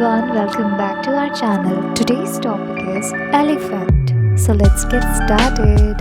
everyone, welcome back to our channel. Today's topic is elephant. So let's get started.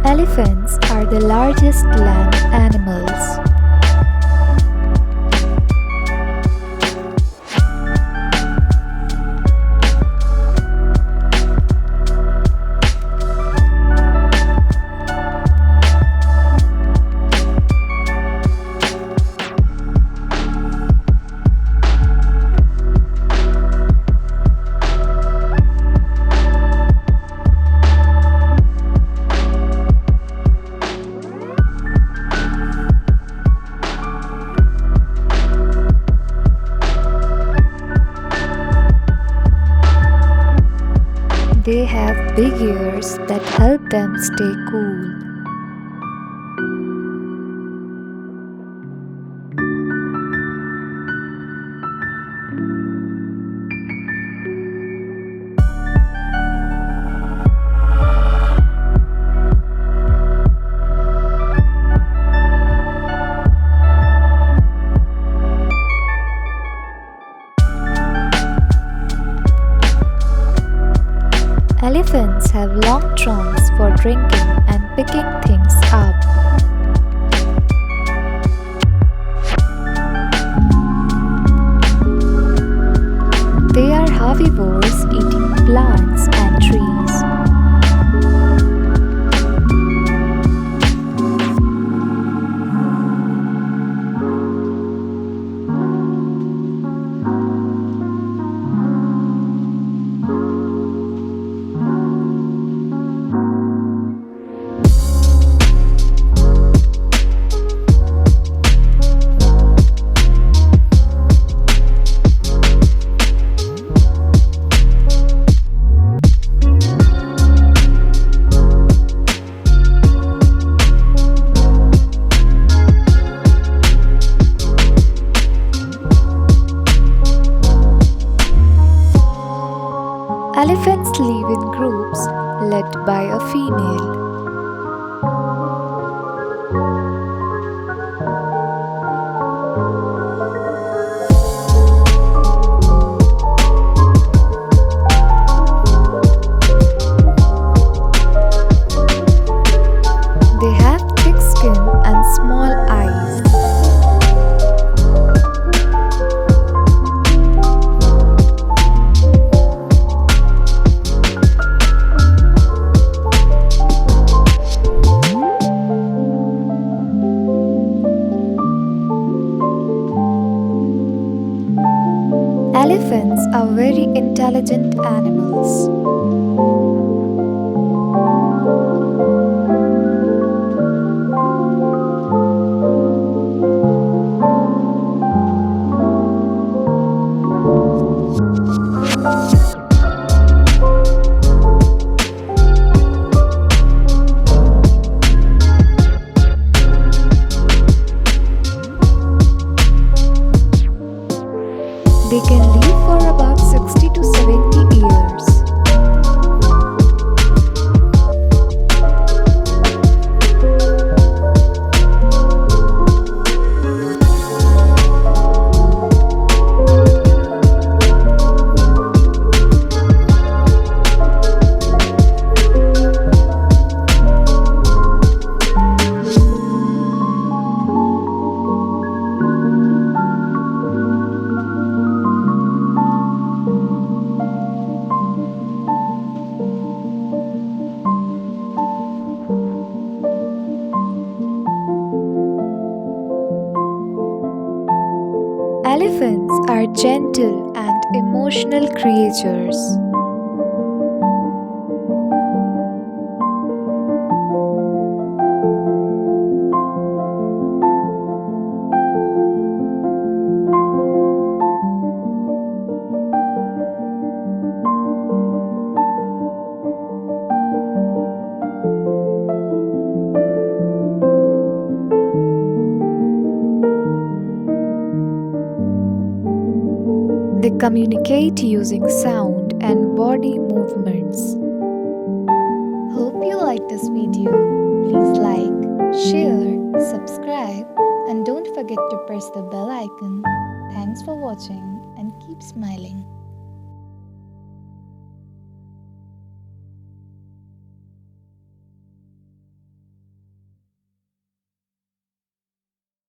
Elephants are the largest land animals. They have big ears that help them stay cool. Elephants have long trunks for drinking and picking things up. They are herbivores eating plants and trees. Elephants live in groups led by a female. They have thick skin and small eyes. Elephants are very intelligent animals. They can live for about 60 to 70 years. are gentle and emotional creatures. They communicate using sound and body movements. Hope you liked this video. Please like, share, subscribe, and don't forget to press the bell icon. Thanks for watching and keep smiling.